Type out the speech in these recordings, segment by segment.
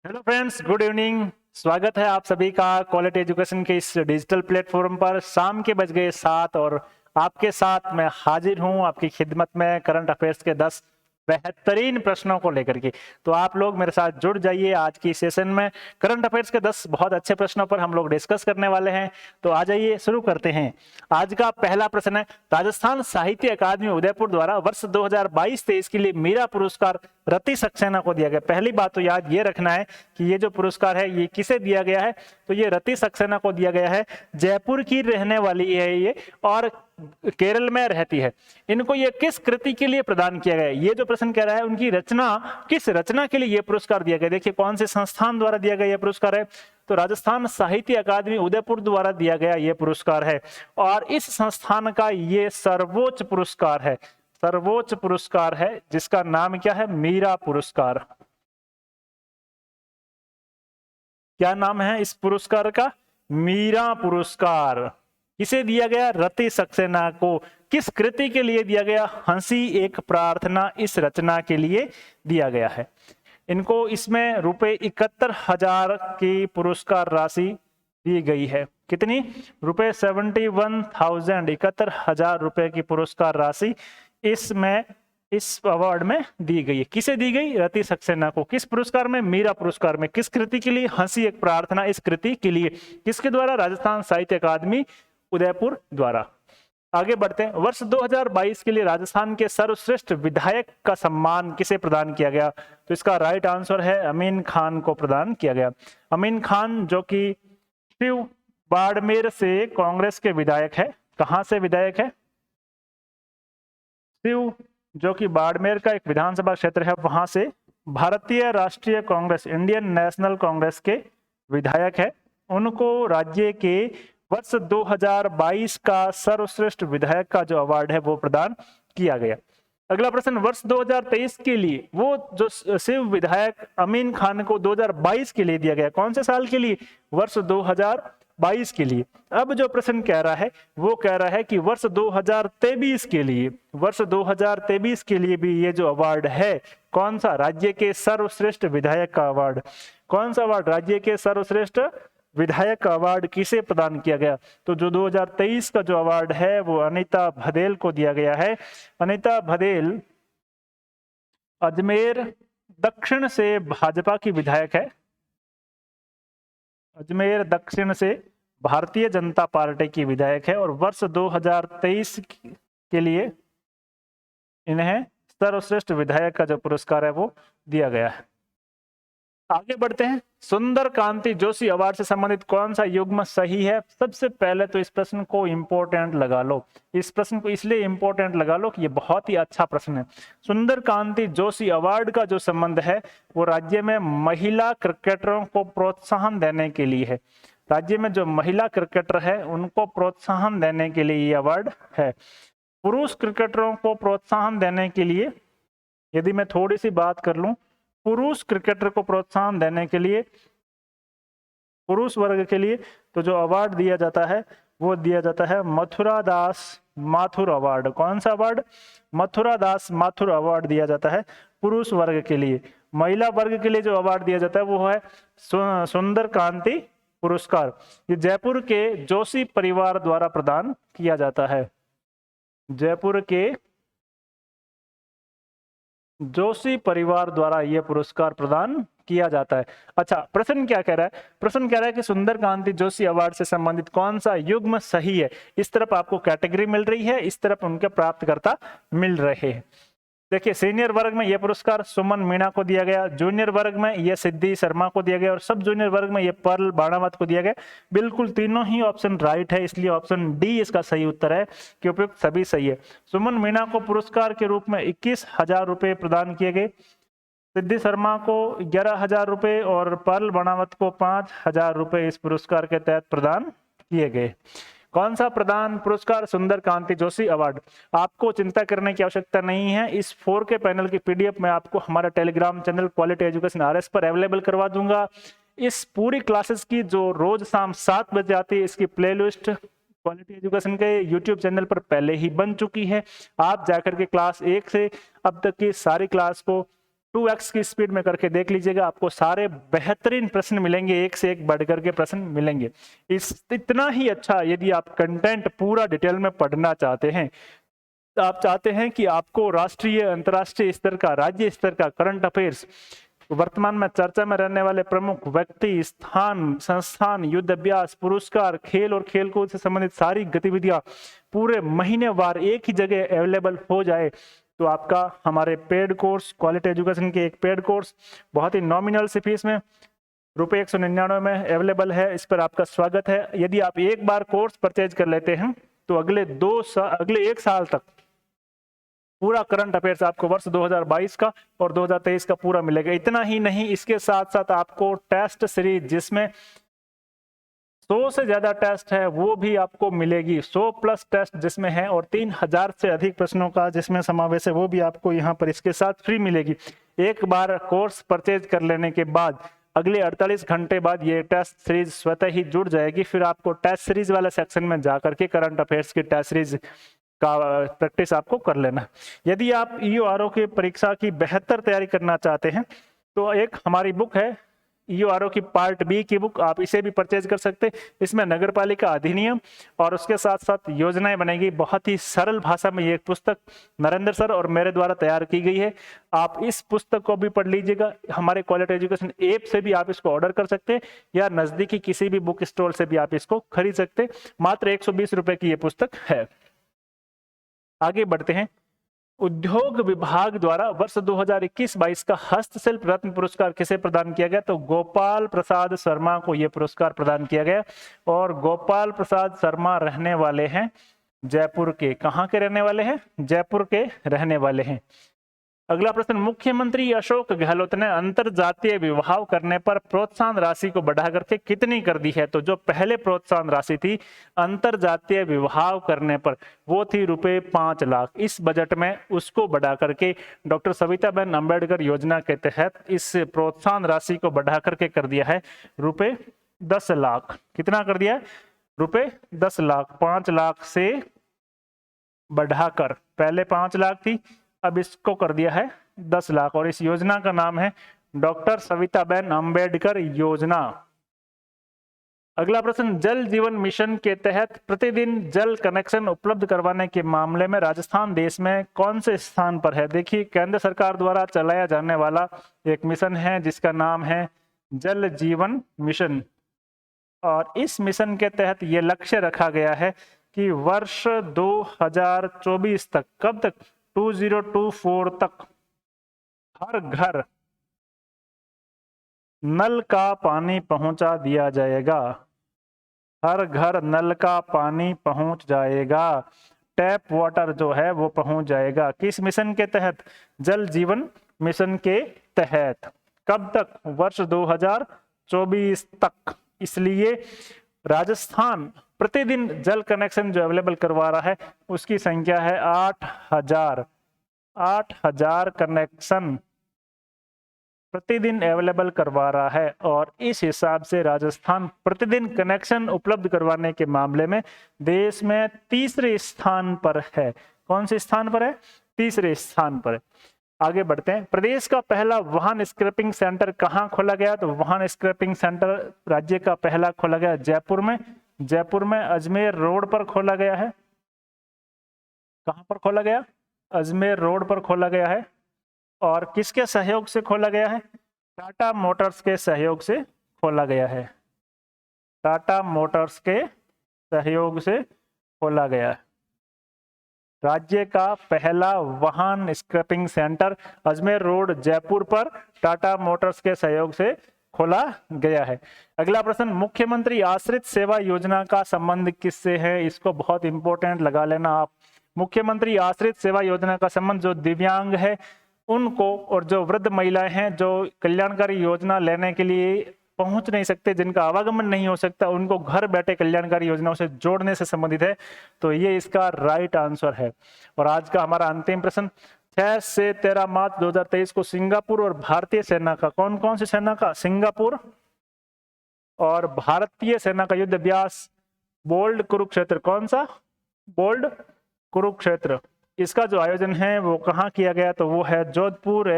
Hello friends, good evening. स्वागत है आप सभी का क्वालिटी एजुकेशन के इस डिजिटल प्लेटफॉर्म पर। शाम के बज गए 7 और आपके साथ मैं हाजिर हूं आपकी खिदमत में करंट अफेयर्स के 10 बेहतरीन प्रश्नों को लेकर के। तो आप लोग मेरे साथ जुड़ जाइए। आज की सेशन में करंट अफेयर्स के 10 बहुत अच्छे प्रश्नों पर हम लोग डिस्कस करने वाले हैं। तो आ जाइए, शुरू करते हैं। आज का पहला प्रश्न है, राजस्थान साहित्य अकादमी उदयपुर द्वारा वर्ष 2022-23 के लिए मीरा पुरस्कार रति सक्सेना को दिया गया। पहली बात तो याद ये रखना है कि ये जो पुरस्कार है ये किसे दिया गया है, तो ये रति सक्सेना को दिया गया है। जयपुर की रहने वाली है ये और केरल में रहती है। इनको ये किस कृति के लिए प्रदान किया गया? ये जो प्रश्न कह रहा है उनकी रचना, किस रचना के लिए ये पुरस्कार दिया गया। देखिए कौन से संस्थान द्वारा दिया गया ये पुरस्कार है, तो राजस्थान साहित्य अकादमी उदयपुर द्वारा दिया गया ये पुरस्कार है। और इस संस्थान का ये सर्वोच्च पुरस्कार है, सर्वोच्च पुरस्कार है, जिसका नाम क्या है? मीरा पुरस्कार। क्या नाम है इस पुरस्कार का? मीरा पुरस्कार। किसे दिया गया? रति सक्सेना को। किस कृति के लिए दिया गया? हंसी एक प्रार्थना, इस रचना के लिए दिया गया है। इनको इसमें रुपए 71,000 की पुरस्कार राशि दी गई है। कितनी? रुपए 71,000, 71,000 रुपए की पुरस्कार राशि इसमें, इस अवार्ड में दी गई है। किसे दी गई? रति सक्सेना को। किस पुरस्कार में? मीरा पुरस्कार में। किस कृति के लिए? हंसी एक प्रार्थना, इस कृति के लिए। किसके द्वारा? राजस्थान साहित्य अकादमी उदयपुर द्वारा। आगे बढ़ते हैं। वर्ष 2022 के लिए राजस्थान के सर्वश्रेष्ठ विधायक का सम्मान किसे प्रदान किया गया? तो इसका राइट आंसर है अमीन खान को प्रदान किया गया। अमीन खान जो कि शिव बाड़मेर से कांग्रेस के विधायक है। कहां से विधायक है? शिव जो कि बाड़मेर का एक विधानसभा क्षेत्र है, वहां से भारतीय राष्ट्रीय कांग्रेस, इंडियन नेशनल कांग्रेस के विधायक है। उनको राज्य के वर्ष 2022 का सर्वश्रेष्ठ विधायक का जो अवार्ड है वो प्रदान किया गया। अगला प्रश्न, वर्ष 2023 के लिए वो जो शिव विधायक अमीन खान को 2022 के लिए दिया गया, कौन से साल के लिए? वर्ष 2022 के लिए। अब जो प्रश्न कह रहा है वो कह रहा है कि वर्ष 2023 के लिए, वर्ष 2023 के लिए भी ये जो अवार्ड है, कौन सा? राज्य के सर्वश्रेष्ठ विधायक का अवार्ड। कौन सा अवार्ड? राज्य के सर्वश्रेष्ठ विधायक का अवार्ड किसे प्रदान किया गया? तो जो 2023 का जो अवार्ड है वो अनीता भदेल को दिया गया है। अनीता भदेल अजमेर दक्षिण से भाजपा की विधायक है। अजमेर दक्षिण से भारतीय जनता पार्टी की विधायक है और वर्ष 2023 के लिए इन्हें सर्वश्रेष्ठ विधायक का जो पुरस्कार है वो दिया गया है। आगे बढ़ते हैं। सुंदर कांति जोशी अवार्ड से संबंधित कौन सा युग्म सही है? सबसे पहले तो इस प्रश्न को इंपॉर्टेंट लगा लो। इस प्रश्न को इसलिए इंपॉर्टेंट लगा लो कि ये बहुत ही अच्छा प्रश्न है। सुंदर कांति जोशी अवार्ड का जो संबंध है वो राज्य में महिला क्रिकेटरों को प्रोत्साहन देने के लिए है। राज्य में जो महिला क्रिकेटर है उनको प्रोत्साहन देने के लिए ये अवार्ड है। पुरुष क्रिकेटरों को प्रोत्साहन देने के लिए, यदि मैं थोड़ी सी बात कर लूं, पुरुष क्रिकेटर को प्रोत्साहन देने के लिए, पुरुष वर्ग के लिए तो जो अवार्ड दिया जाता है वो दिया जाता है मथुरा दास माथुर अवार्ड। कौन सा अवार्ड? मथुरा दास माथुर अवार्ड दिया जाता है पुरुष वर्ग के लिए। महिला वर्ग के लिए जो अवार्ड दिया जाता है वो है सुंदर कांति पुरस्कार। ये जयपुर के जोशी परिवार द्वारा प्रदान किया जाता है। जयपुर के जोशी परिवार द्वारा यह पुरस्कार प्रदान किया जाता है। अच्छा, प्रश्न क्या कह रहा है? प्रश्न कह रहा है कि सुंदर कांति जोशी अवार्ड से संबंधित कौन सा युग्म सही है? इस तरफ आपको कैटेगरी मिल रही है, इस तरफ उनके प्राप्तकर्ता मिल रहे हैं। देखिए, सीनियर वर्ग में यह पुरस्कार सुमन मीणा को दिया गया, जूनियर वर्ग में यह सिद्धि शर्मा को दिया गया और सब जूनियर वर्ग में यह पर्ल बाणावत को दिया गया। बिल्कुल तीनों ही ऑप्शन राइट है, इसलिए ऑप्शन डी इसका सही उत्तर है कि उपयुक्त सभी सही है। सुमन मीणा को पुरस्कार के रूप में 21,000 रुपए प्रदान किए गए, सिद्धि शर्मा को 11,000 रुपए और पर्ल बाणावत को 5,000 रुपए इस पुरस्कार के तहत प्रदान किए गए। कौन सा प्रदान पुरस्कार? सुंदर कांति जोशी अवार्ड। आपको चिंता करने की आवश्यकता नहीं है। इस 4K पैनल की पीडीएफ मैं आपको हमारा Telegram channel quality education RS पर अवेलेबल करवा दूंगा। इस पूरी क्लासेस की जो रोज शाम 7 बजे आती है, इसकी प्लेलिस्ट क्वालिटी एजुकेशन के यूट्यूब चैनल पर पहले ही बन चुकी है। आप जाकर के क्लास 1 से अब तक की सारी क्लास को 2x की स्पीड में करके देख लीजिएगा, आपको सारे बेहतरीन प्रश्न मिलेंगे, एक से एक बढ़ करके प्रश्न मिलेंगे। इतना ही अच्छा यदि आप कंटेंट पूरा डिटेल में पढ़ना चाहते हैं, आप चाहते हैं कि आपको राष्ट्रीय अंतर्राष्ट्रीय स्तर का, राज्य स्तर का करंट अफेयर्स, वर्तमान में चर्चा में रहने वाले प्रमुख व्यक्ति, स्थान, संस्थान, युद्ध अभ्यास, पुरस्कार, खेल और खेलकूद से संबंधित सारी गतिविधियां पूरे महीनेवार एक ही जगह अवेलेबल हो जाए, तो आपका हमारे पेड कोर्स, क्वालिटी एजुकेशन के एक पेड कोर्स बहुत ही नॉमिनल सी फीस में ₹199 में अवेलेबल है। इस पर आपका स्वागत है। यदि आप एक बार कोर्स परचेज कर लेते हैं तो अगले 1 साल तक पूरा करंट अफेयर्स आपको वर्ष 2022 का और 2023 का पूरा मिलेगा। इतना ही नहीं, इसके साथ साथ आपको टेस्ट सीरीज जिसमें 100 से ज्यादा टेस्ट है वो भी आपको मिलेगी, 100+ टेस्ट जिसमें है, और 3000 से अधिक प्रश्नों का जिसमें समावेश है वो भी आपको यहाँ पर इसके साथ फ्री मिलेगी। एक बार कोर्स परचेज कर लेने के बाद अगले 48 घंटे बाद ये टेस्ट सीरीज स्वतः ही जुड़ जाएगी। फिर आपको टेस्ट सीरीज वाले सेक्शन में जाकर के करंट अफेयर्स की टेस्ट सीरीज का प्रैक्टिस आपको कर लेना। यदि आप EORO की परीक्षा की बेहतर तैयारी करना चाहते हैं तो एक हमारी बुक है EORO की पार्ट बी की बुक, आप इसे भी परचेज कर सकते हैं। इसमें नगरपालिका अधिनियम और उसके साथ साथ योजनाएं बनेगी। बहुत ही सरल भाषा में ये पुस्तक नरेंद्र सर और मेरे द्वारा तैयार की गई है। आप इस पुस्तक को भी पढ़ लीजिएगा। हमारे क्वालिटी एजुकेशन ऐप से भी आप इसको ऑर्डर कर सकते हैं या नजदीकी किसी भी बुक स्टॉल से भी आप इसको खरीद सकते हैं। मात्र 120 रुपए की ये पुस्तक है। आगे बढ़ते हैं। उद्योग विभाग द्वारा वर्ष 2021-22 का हस्तशिल्प रत्न पुरस्कार किसे प्रदान किया गया? तो गोपाल प्रसाद शर्मा को यह पुरस्कार प्रदान किया गया। और गोपाल प्रसाद शर्मा रहने वाले हैं जयपुर के। कहां के रहने वाले हैं? जयपुर के रहने वाले हैं। अगला प्रश्न, मुख्यमंत्री अशोक गहलोत ने अंतरजातीय विवाह करने पर प्रोत्साहन राशि को बढ़ा करके कितनी कर दी है? तो जो पहले प्रोत्साहन राशि थी अंतरजातीय विवाह करने पर वो थी ₹5 लाख। इस बजट में उसको बढ़ा करके डॉक्टर सविताबेन अम्बेडकर योजना के तहत इस प्रोत्साहन राशि को बढ़ा करके कर दिया है ₹10 लाख। कितना कर दिया? ₹10 लाख। 5 लाख से बढ़ाकर, पहले 5 लाख थी, अब इसको कर दिया है 10 लाख। और इस योजना का नाम है डॉक्टर सविताबेन अम्बेडकर योजना। अगला प्रश्न, जल जीवन मिशन के तहत प्रतिदिन जल कनेक्शन उपलब्ध करवाने के मामले में राजस्थान देश में कौन से स्थान पर है? देखिए, केंद्र सरकार द्वारा चलाया जाने वाला एक मिशन है जिसका नाम है जल जीवन मिशन। और इस मिशन के तहत ये लक्ष्य रखा गया है कि वर्ष 2024 तक, कब तक? 2024 तक हर घर नल का पानी पहुंचा दिया जाएगा। हर घर नल का पानी पहुंच जाएगा। टैप वाटर जो है वो पहुंच जाएगा। किस मिशन के तहत? जल जीवन मिशन के तहत। कब तक? वर्ष 2024 तक। इसलिए राजस्थान प्रतिदिन जल कनेक्शन जो अवेलेबल करवा रहा है उसकी संख्या है 8,000 कनेक्शन प्रतिदिन अवेलेबल करवा रहा है। और इस हिसाब से राजस्थान प्रतिदिन कनेक्शन उपलब्ध करवाने के मामले में देश में तीसरे स्थान पर है। कौन से स्थान पर है? तीसरे स्थान पर है। आगे बढ़ते हैं। प्रदेश का पहला वाहन स्क्रैपिंग सेंटर कहाँ खोला गया? तो वाहन स्क्रैपिंग सेंटर राज्य का पहला खोला गया जयपुर में। जयपुर में अजमेर रोड पर खोला गया है। कहाँ पर खोला गया? अजमेर रोड पर खोला गया है। और किसके सहयोग से खोला गया है? टाटा मोटर्स के सहयोग से खोला गया है। टाटा मोटर्स के सहयोग से खोला गया है। राज्य का पहला वाहन scrapping centre Ajmer road Jaipur पर टाटा मोटर्स के सहयोग से खोला गया है। अगला प्रश्न, मुख्यमंत्री आश्रित सेवा योजना का संबंध किससे है? इसको बहुत इंपॉर्टेंट लगा लेना आप। मुख्यमंत्री आश्रित सेवा योजना का संबंध जो दिव्यांग है उनको, और जो वृद्ध महिलाएं हैं जो कल्याणकारी योजना लेने के लिए पहुंच नहीं सकते, जिनका आवागमन नहीं हो सकता, उनको घर बैठे कल्याणकारी योजनाओं से जोड़ने से संबंधित है। तो ये इसका राइट आंसर है। और आज का हमारा अंतिम प्रश्न, 6 से 13 मार्च 2023 को सिंगापुर और भारतीय सेना का, कौन कौन सी सेना का? सिंगापुर और भारतीय सेना का युद्ध अभ्यास बोल्ड कुरुक्षेत्र। कौन सा? बोल्ड कुरुक्षेत्र। इसका जो आयोजन है वो कहाँ किया गया? तो वो है जोधपुर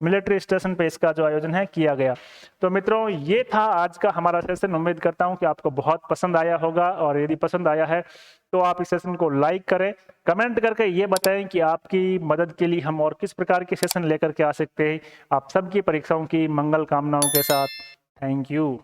मिलिट्री स्टेशन पे इसका जो आयोजन है किया गया। तो मित्रों ये था आज का हमारा सेशन। उम्मीद करता हूं कि आपको बहुत पसंद आया होगा, और यदि पसंद आया है तो आप इस सेशन को लाइक करें, कमेंट करके ये बताएं कि आपकी मदद के लिए हम और किस प्रकार के सेशन लेकर के आ सकते हैं। आप सबकी परीक्षाओं की मंगल कामनाओं के साथ, थैंक यू।